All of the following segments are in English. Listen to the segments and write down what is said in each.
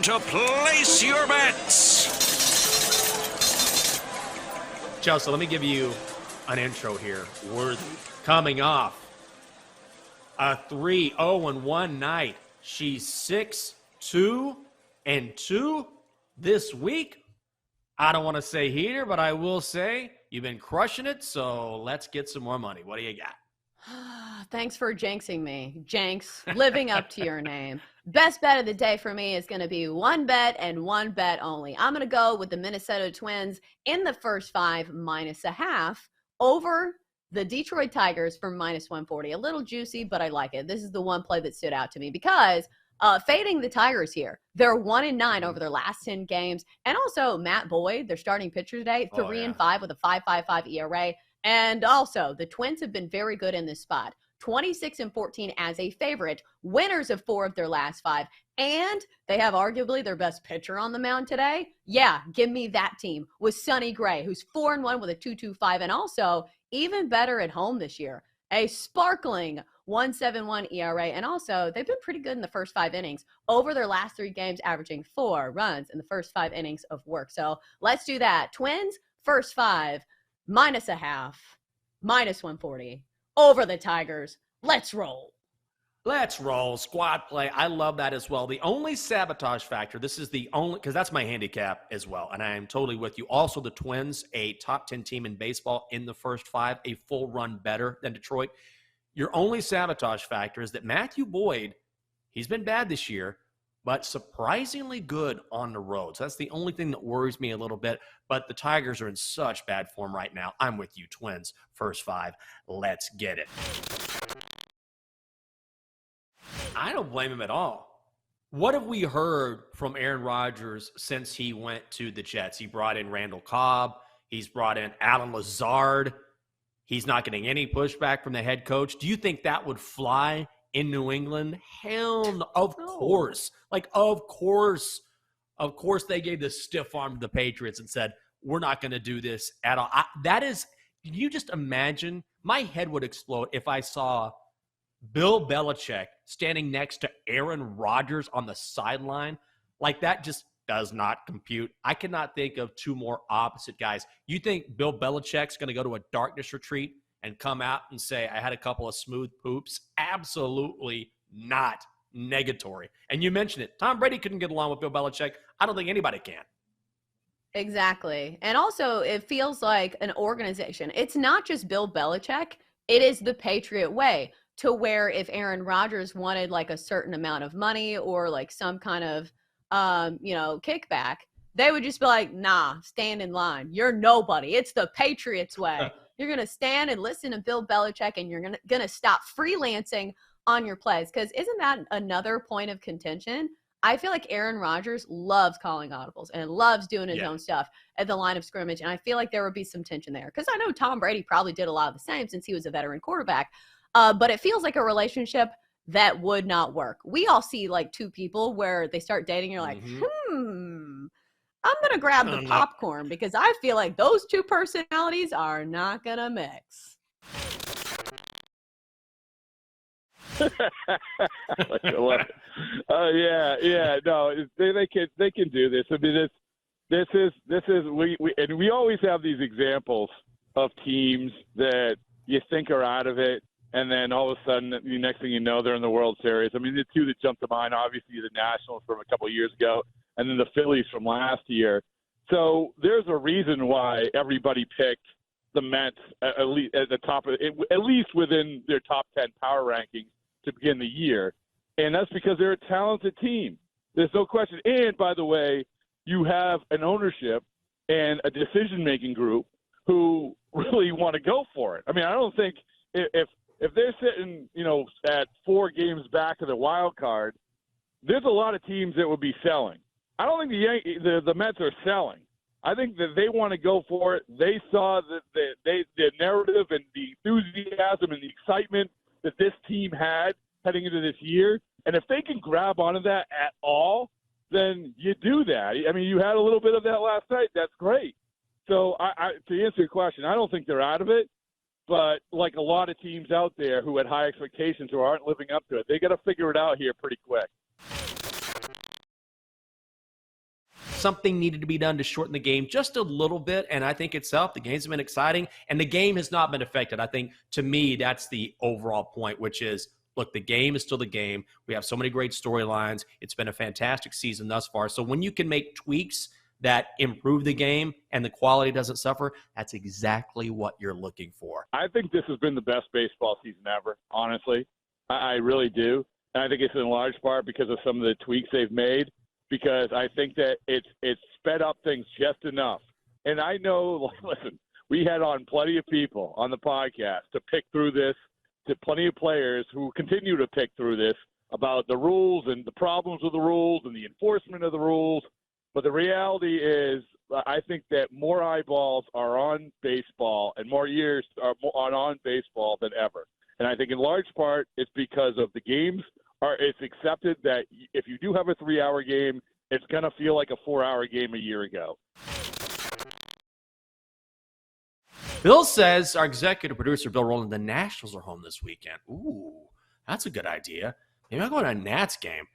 time to place your bets. Chelsea, let me give you an intro here. We're coming off a 3-0-1 night. She's 6-2-2 this week. I don't want to say here, but I will say you've been crushing it, so let's get some more money. What do you got? Thanks for jinxing me. Jinx, living up to your name. Best bet of the day for me is going to be one bet and one bet only. I'm going to go with the Minnesota Twins in the first 5 -0.5 over the Detroit Tigers for -140. A little juicy, but I like it. This is the one play that stood out to me because fading the Tigers here. They're 1-9 over their last 10 games. And also Matt Boyd, their starting pitcher today, 3-5 with a 5.55 ERA. And also, the Twins have been very good in this spot. 26-14 as a favorite, winners of 4 of their last 5, and they have arguably their best pitcher on the mound today. Yeah, give me that team with Sonny Gray, who's 4-1 with a 2.25, and also even better at home this year, a sparkling 1.71 ERA, and also they've been pretty good in the first 5 innings over their last 3 games, averaging 4 runs in the first 5 innings of work. So let's do that. Twins, first 5. -0.5, -140 over the Tigers. Let's roll. Let's roll. Squad play. I love that as well. The only sabotage factor, this is the only, because that's my handicap as well, and I am totally with you. Also, the Twins, a top 10 team in baseball in the first 5, a full run better than Detroit. Your only sabotage factor is that Matthew Boyd, he's been bad this year, but surprisingly good on the road. So that's the only thing that worries me a little bit. But the Tigers are in such bad form right now. I'm with you, Twins. First 5. Let's get it. I don't blame him at all. What have we heard from Aaron Rodgers since he went to the Jets? He brought in Randall Cobb. He's brought in Alan Lazard. He's not getting any pushback from the head coach. Do you think that would fly in New England? Hell no. Of course. Like, of course. Of course they gave the stiff arm to the Patriots and said, we're not going to do this at all. Can you just imagine? My head would explode if I saw Bill Belichick standing next to Aaron Rodgers on the sideline. Like, that just does not compute. I cannot think of 2 more opposite guys. You think Bill Belichick's going to go to a darkness retreat and come out and say, I had a couple of smooth poops? Absolutely not. Negatory. And you mentioned it. Tom Brady couldn't get along with Bill Belichick. I don't think anybody can. Exactly. And also, it feels like an organization. It's not just Bill Belichick. It is the Patriot way, to where if Aaron Rodgers wanted like a certain amount of money or like some kind of, kickback, they would just be like, nah, stand in line. You're nobody. It's the Patriots way. You're going to stand and listen to Bill Belichick, and you're going to stop freelancing on your plays. Because isn't that another point of contention? I feel like Aaron Rodgers loves calling audibles and loves doing his own stuff at the line of scrimmage. And I feel like there would be some tension there. Because I know Tom Brady probably did a lot of the same since he was a veteran quarterback. But it feels like a relationship that would not work. We all see like 2 people where they start dating. You're like, I'm going to grab the popcorn because I feel like those 2 personalities are not going to mix. No, they can do this. I mean, this is we always have these examples of teams that you think are out of it, and then all of a sudden, the next thing you know, they're in the World Series. I mean, the 2 that jump to mind, obviously, the Nationals from a couple of years ago, and then the Phillies from last year. So there's a reason why everybody picked the Mets at least at the top of at least within their top 10 power rankings to begin the year, and that's because they're a talented team. There's no question. And by the way, you have an ownership and a decision-making group who really want to go for it. I mean, I don't think if they're sitting, at 4 games back of the wild card, there's a lot of teams that would be selling. I don't think the Mets are selling. I think that they want to go for it. They saw the narrative and the enthusiasm and the excitement that this team had heading into this year. And if they can grab onto that at all, then you do that. I mean, you had a little bit of that last night. That's great. So to answer your question, I don't think they're out of it. But like a lot of teams out there who had high expectations who aren't living up to it, they got to figure it out here pretty quick. something needed to be done to shorten the game just a little bit, and I think it's helped. The game's been exciting, and the game has not been affected. I think, to me, that's the overall point, which is, look, the game is still the game. We have so many great storylines. It's been a fantastic season thus far. So when you can make tweaks that improve the game and the quality doesn't suffer, that's exactly what you're looking for. I think this has been the best baseball season ever, honestly. I really do. And I think it's in large part because of some of the tweaks they've made, because I think that it's sped up things just enough. And I know, listen, we had on plenty of people on the podcast to pick through this, to plenty of players who continue to pick through this about the rules and the problems with the rules and the enforcement of the rules. But the reality is, I think that more eyeballs are on baseball and more ears are on baseball than ever. And I think in large part it's because of the games. It's accepted that if you do have a 3-hour game, it's going to feel like a 4-hour game a year ago. Bill says, our executive producer, Bill Rowland, the Nationals are home this weekend. Ooh, that's a good idea. Maybe I'll go to a Nats game.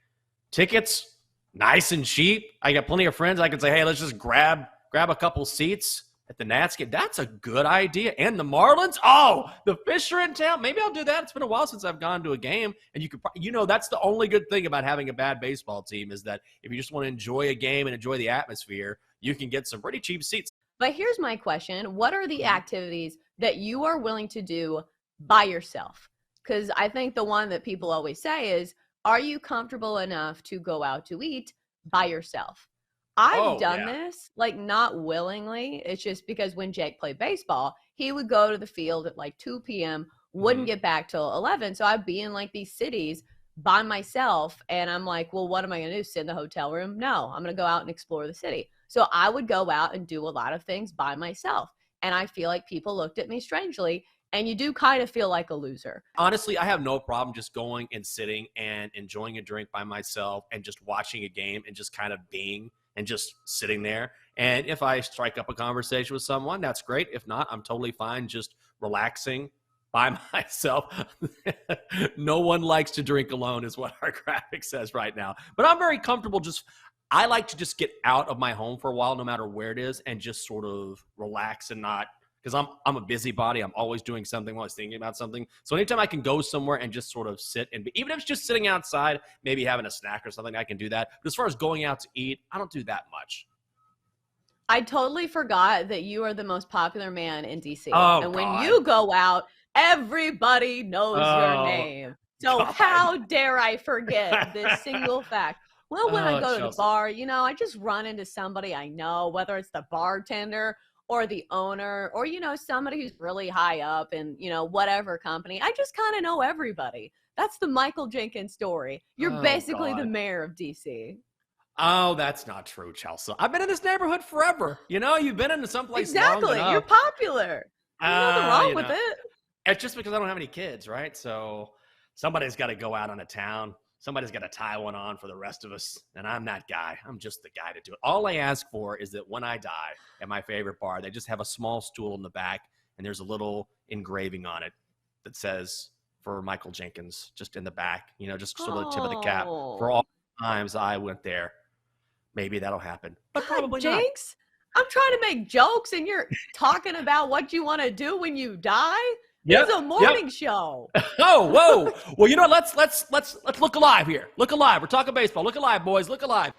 Tickets, nice and cheap. I got plenty of friends. I can say, hey, let's just grab a couple seats at the Nats game. That's a good idea. And the Marlins? Oh, the Fish are in town. Maybe I'll do that. It's been a while since I've gone to a game. And that's the only good thing about having a bad baseball team is that if you just want to enjoy a game and enjoy the atmosphere, you can get some pretty cheap seats. But here's my question. What are the activities that you are willing to do by yourself? Because I think the one that people always say is, are you comfortable enough to go out to eat by yourself? I've done this, not willingly. It's just because when Jake played baseball, he would go to the field at 2 p.m., wouldn't get back till 11. So I'd be in these cities by myself. And I'm like, well, what am I going to do? Sit in the hotel room? No, I'm going to go out and explore the city. So I would go out and do a lot of things by myself. And I feel like people looked at me strangely. And you do kind of feel like a loser. Honestly, I have no problem just going and sitting and enjoying a drink by myself and just watching a game and just kind of being and just sitting there. And if I strike up a conversation with someone, that's great. If not, I'm totally fine just relaxing by myself. No one likes to drink alone is what our graphic says right now. But I'm very comfortable I like to just get out of my home for a while, no matter where it is, and just sort of relax and not, because I'm a busybody. I'm always doing something, always thinking about something. So anytime I can go somewhere and just sort of sit and even if it's just sitting outside, maybe having a snack or something, I can do that. But as far as going out to eat, I don't do that much. I totally forgot that you are the most popular man in DC. Oh, and God. when you go out, everybody knows your name. So God. How dare I forget this single fact? Well, when I go to the Chelsea. bar, I just run into somebody I know, whether it's the bartender or the owner or, somebody who's really high up in, whatever company. I just kind of know everybody. That's the Michael Jenkins story. You're basically the mayor of DC. Oh, that's not true, Chelsea. I've been in this neighborhood forever. You've been into someplace long Exactly. enough. You're popular. There's nothing wrong with it. It's just because I don't have any kids, right? So somebody's got to go out on a town. Somebody's got to tie one on for the rest of us, and I'm that guy. I'm just the guy to do it. All I ask for is that when I die at my favorite bar, they just have a small stool in the back, and there's a little engraving on it that says, for Michael Jenkins, just in the back, just sort of the tip of the cap for all the times I went there. Maybe that'll happen, but probably not. Jinx, I'm trying to make jokes, and you're talking about what you want to do when you die. It's a morning show. Oh, whoa. Well, let's look alive here. Look alive. We're talking baseball. Look alive, boys. Look alive.